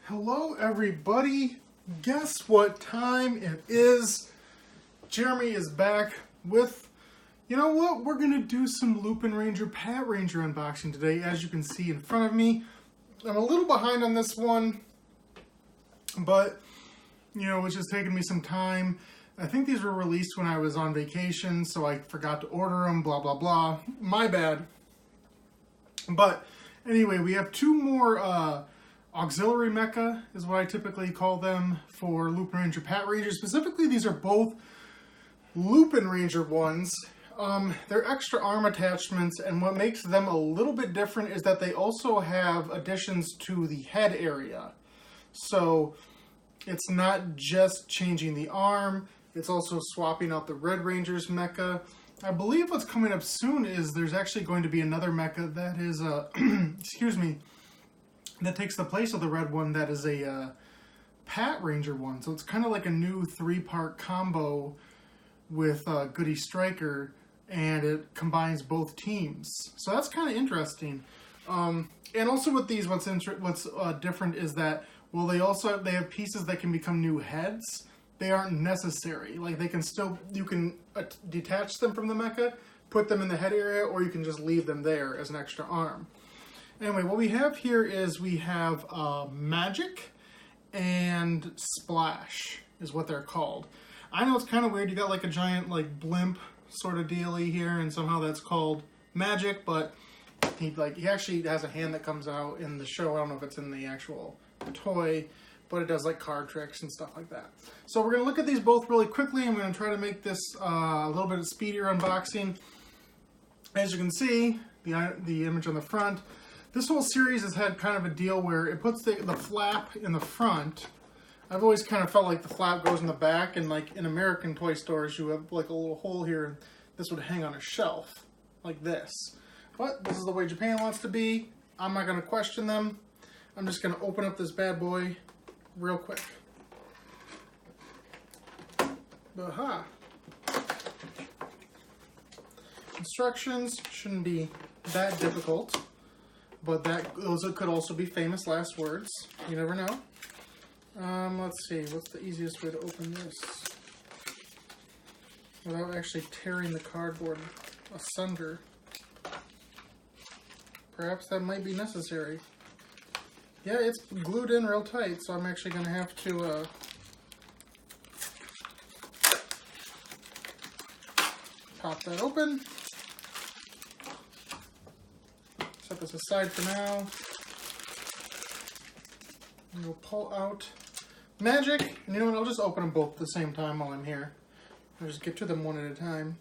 Hello everybody, guess what time it is? Jeremy is back with, you know what, we're going to do some Lupinranger Patranger unboxing today. As you can see in front of me, I'm a little behind on this one, but, you know, it's just taking me some time. I think these were released when I was on vacation, so I forgot to order them, blah, blah, blah. My bad. But anyway, we have two more auxiliary mecha, is what I typically call them, for Lupinranger Patranger. Specifically, these are both Lupinranger ones. They're extra arm attachments, and what makes them a little bit different is that they also have additions to the head area. So it's not just changing the arm, it's also swapping out the Red Ranger's mecha. I believe what's coming up soon is there's actually going to be another mecha that is excuse me, that takes the place of the red one, that is a Patranger one. So it's kind of like a new 3-part combo with Goody Striker, and it combines both teams. So that's kind of interesting. And also with these, what's different is that, well, they have pieces that can become new heads. They aren't necessary. Like, they can still, you can detach them from the mecha, put them in the head area, or you can just leave them there as an extra arm. Anyway, what we have here is we have Magic and Splash is what they're called. I know it's kind of weird. You got like a giant like blimp sort of dealy here, and somehow that's called Magic, but he actually has a hand that comes out in the show. I don't know if it's in the actual toy, but it does like card tricks and stuff like that. So we're going to look at these both really quickly. I'm going to try to make this a little bit of speedier unboxing. As you can see, the image on the front, this whole series has had kind of a deal where it puts the flap in the front. I've always kind of felt like the flap goes in the back, and like in American toy stores, you have like a little hole here, and this would hang on a shelf like this. But this is the way Japan wants to be. I'm not going to question them. I'm just going to open up this bad boy real quick. Aha. Instructions shouldn't be that difficult, but those could also be famous last words. You never know. Let's see, what's the easiest way to open this without actually tearing the cardboard asunder? Perhaps that might be necessary. Yeah, it's glued in real tight, so I'm actually going to have to pop that open. Set this aside for now. And we'll pull out Magic. And you know what, I'll just open them both at the same time while I'm here. I'll just get to them one at a time.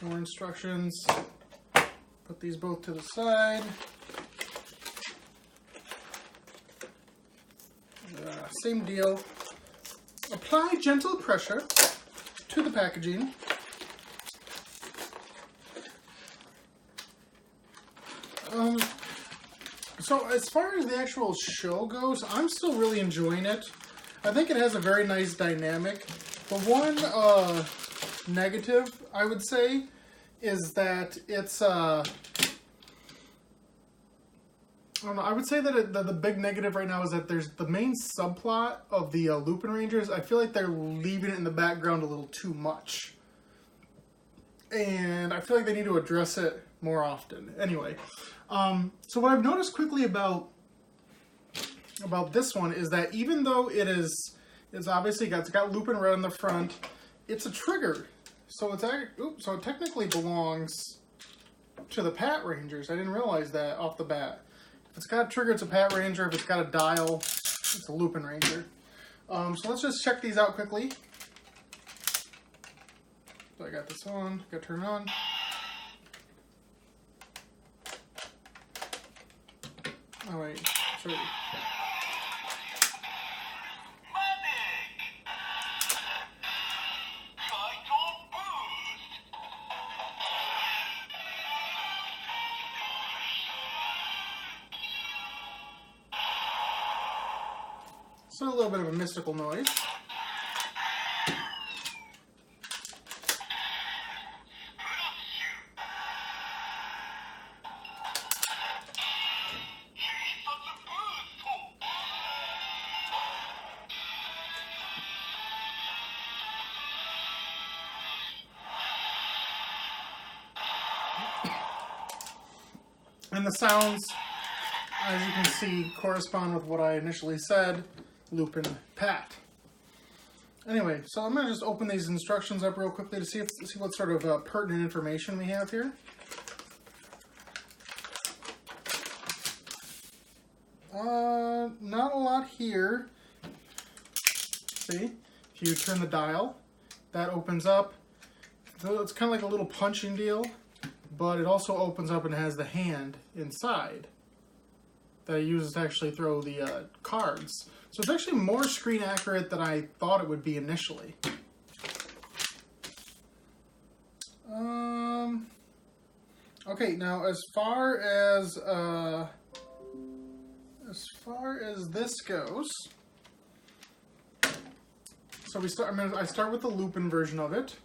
More instructions. Put these both to the side. Same deal. Apply gentle pressure to the packaging. So as far as the actual show goes, I'm still really enjoying it. I think it has a very nice dynamic. The one negative, I would say, is that it's I don't know. I would say that the big negative right now is that there's the main subplot of the Lupinrangers. I feel like they're leaving it in the background a little too much, and I feel like they need to address it more often. Anyway, so what I've noticed quickly about this one is that even though it's obviously got Lupin Red on the front, it's a trigger. So it technically belongs to the Patrangers. I didn't realize that off the bat. If it's got a trigger, it's a Patranger. If it's got a dial, it's a Lupinranger. So let's just check these out quickly. So I got this on. Got to turn it on. Oh wait, sorry. So a little bit of a mystical noise. And the sounds, as you can see, correspond with what I initially said, Lupin Pat. Anyway, so I'm going to just open these instructions up real quickly to see what sort of pertinent information we have here. Not a lot here. See, if you turn the dial, that opens up. So it's kind of like a little punching deal, but it also opens up and has the hand inside that it uses to actually throw the cards. So it's actually more screen accurate than I thought it would be initially. Okay, now as far as this goes, so I start with the Lupin version of it.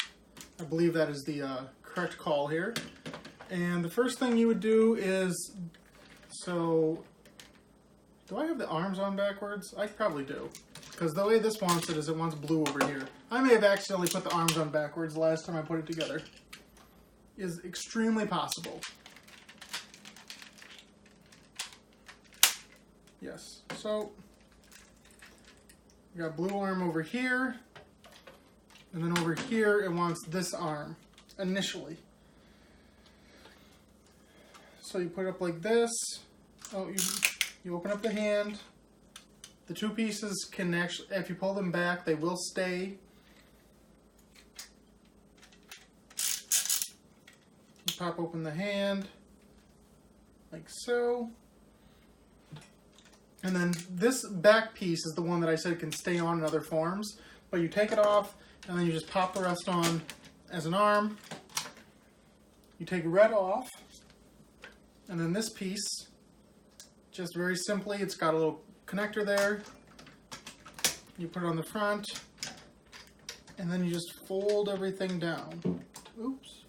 I believe that is the correct call here. And the first thing you would do is, so, do I have the arms on backwards? I probably do. Because the way this wants it is it wants blue over here. I may have accidentally put the arms on backwards the last time I put it together. Is extremely possible. Yes, so we got blue arm over here, and then over here it wants this arm initially. So you put it up like this. Oh, you open up the hand. The two pieces can actually, if you pull them back, they will stay. You pop open the hand like so. And then this back piece is the one that I said can stay on in other forms. But you take it off, and then you just pop the rest on as an arm. You take red off. And then this piece, just very simply, it's got a little connector there. You put it on the front. And then you just fold everything down. Oops.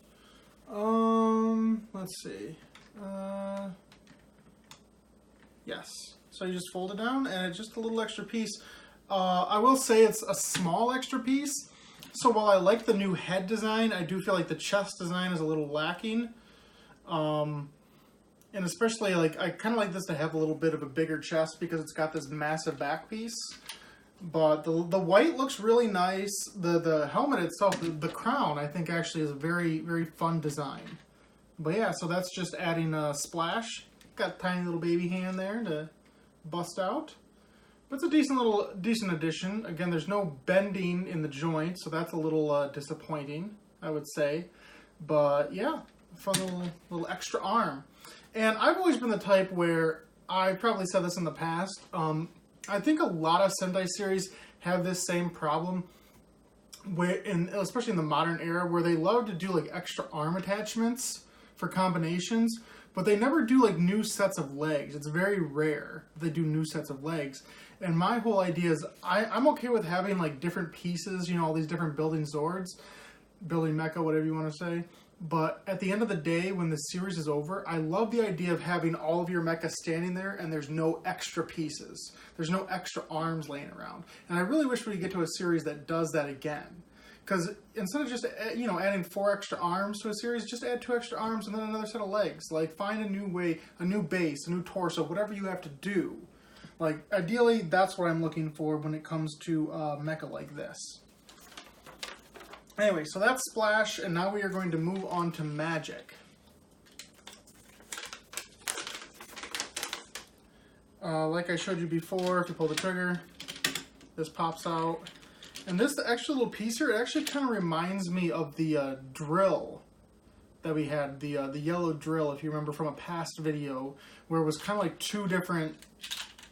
Let's see. Yes. So you just fold it down, and it's just a little extra piece. I will say it's a small extra piece. So while I like the new head design, I do feel like the chest design is a little lacking. And especially, like, I kind of like this to have a little bit of a bigger chest because it's got this massive back piece. But the white looks really nice. The helmet itself, the crown, I think actually is a very, very fun design. But yeah, so that's just adding a splash. Got a tiny little baby hand there to bust out. But it's a decent addition. Again, there's no bending in the joint, so that's a little disappointing, I would say. But yeah, fun little extra arm. And I've always been the type where, I probably said this in the past, I think a lot of Sentai series have this same problem, where, especially in the modern era, where they love to do like extra arm attachments for combinations, but they never do like new sets of legs. It's very rare they do new sets of legs. And my whole idea is I'm okay with having like different pieces, you know, all these different building Zords, building mecha, whatever you want to say. But at the end of the day, when the series is over, I love the idea of having all of your mecha standing there and there's no extra pieces. There's no extra arms laying around. And I really wish we could get to a series that does that again. Because instead of just, you know, adding 4 extra arms to a series, just add 2 extra arms and then another set of legs. Like, find a new way, a new base, a new torso, whatever you have to do. Like, ideally, that's what I'm looking for when it comes to mecha like this. Anyway, so that's Splash, and now we are going to move on to Magic. Like I showed you before, if you pull the trigger, this pops out. And this extra little piece here, it actually kind of reminds me of the drill that we had, the yellow drill, if you remember from a past video, where it was kind of like 2 different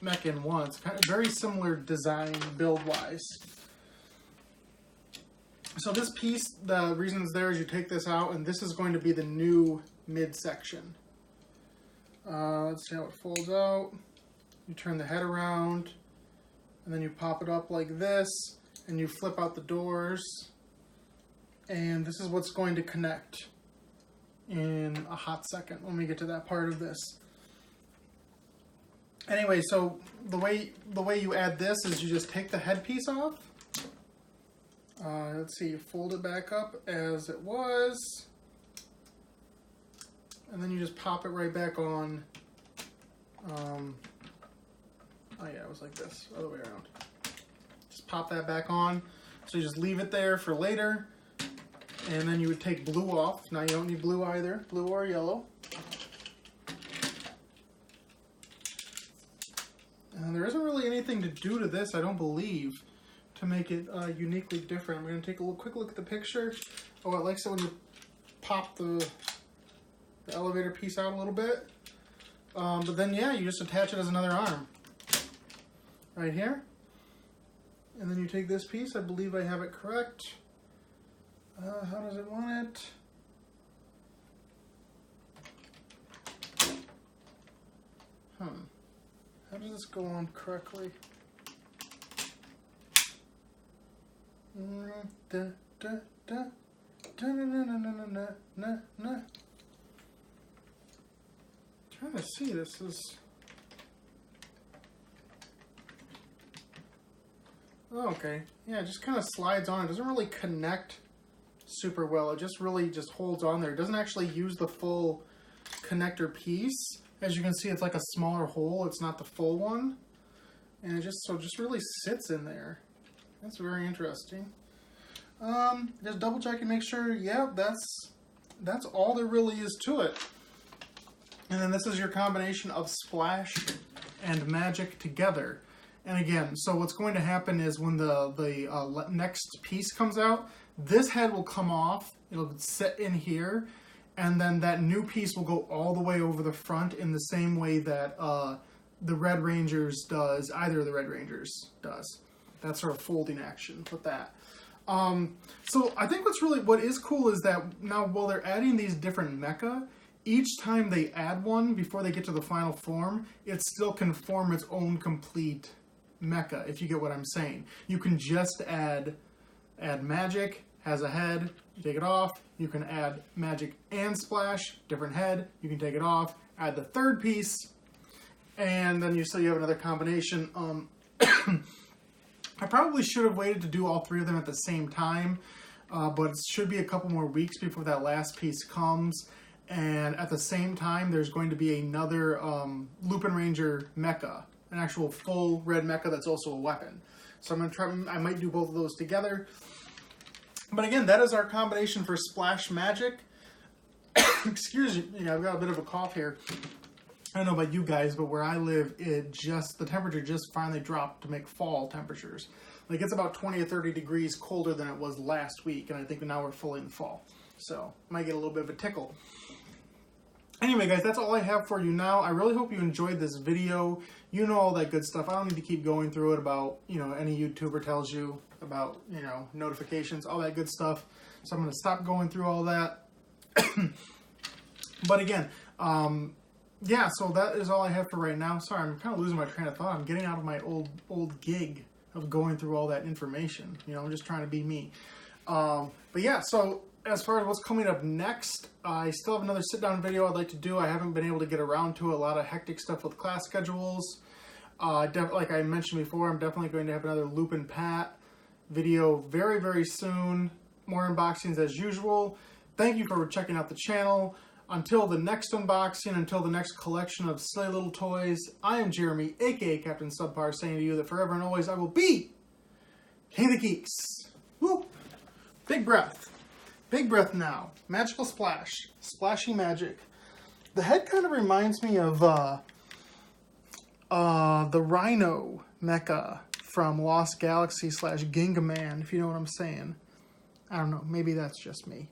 mecha in one. It's kind of very similar design, build-wise. So this piece, the reason it's there is you take this out, and this is going to be the new midsection. Let's see how it folds out. You turn the head around, and then you pop it up like this, and you flip out the doors, and this is what's going to connect in a hot second when we get to that part of this. Anyway, so the way you add this is you just take the headpiece off. Let's see, you fold it back up as it was. and then you just pop it right back on. Oh yeah, it was like this, other way around. Just pop that back on. So you just leave it there for later, and then you would take blue off. Now you don't need blue either, blue or yellow. And there isn't really anything to do to this, I don't believe, to make it uniquely different. I'm going to take a quick look at the picture. Oh, I like it when you pop the elevator piece out a little bit. But then, yeah, you just attach it as another arm. Right here. And then you take this piece. I believe I have it correct. How does it want it? How does this go on correctly? Trying to see, this is... Oh, okay. Yeah, it just kind of slides on. It doesn't really connect super well. It just really just holds on there. It doesn't actually use the full connector piece. As you can see, it's like a smaller hole. It's not the full one. And it just really sits in there. That's very interesting. Just double check and make sure, yeah, that's all there really is to it. And then this is your combination of splash and magic together. And again, so what's going to happen is when the next piece comes out, this head will come off, it'll sit in here, and then that new piece will go all the way over the front in the same way that the Red Rangers does, either of the Red Rangers does. That sort of folding action with that. So I think what is cool is that now while they're adding these different mecha, each time they add one before they get to the final form, it still can form its own complete mecha, if you get what I'm saying. You can just add magic, has a head, you take it off. You can add magic and splash, different head, you can take it off, add the third piece, and then you have another combination. I probably should have waited to do all three of them at the same time, but it should be a couple more weeks before that last piece comes. And at the same time, there's going to be another Lupinranger mecha, an actual full red mecha that's also a weapon. So I'm going to try, I might do both of those together. But again, that is our combination for Splash Magic. Excuse me, I've got a bit of a cough here. I don't know about you guys, but where I live, the temperature just finally dropped to make fall temperatures. Like, it's about 20 or 30 degrees colder than it was last week, and I think now we're fully in fall. So, might get a little bit of a tickle. Anyway, guys, that's all I have for you now. I really hope you enjoyed this video. You know all that good stuff. I don't need to keep going through it about, any YouTuber tells you about, notifications, all that good stuff. So I'm going to stop going through all that. But again, yeah, so that is all I have for right now. Sorry, I'm kind of losing my train of thought. I'm getting out of my old gig of going through all that information. I'm just trying to be me. But yeah, so as far as what's coming up next, I still have another sit-down video I'd like to do. I haven't been able to get around to a lot of hectic stuff with class schedules. Like I mentioned before, I'm definitely going to have another Lupin Pat video very, very soon. More unboxings as usual. Thank you for checking out the channel. Until the next unboxing, until the next collection of silly little toys, I am Jeremy, aka Captain Subpar, saying to you that forever and always I will be King of the Geeks. Woo! Big breath. Big breath now. Magical splash. Splashy magic. The head kind of reminds me of the Rhino mecha from Lost Galaxy / Gingaman, if you know what I'm saying. I don't know. Maybe that's just me.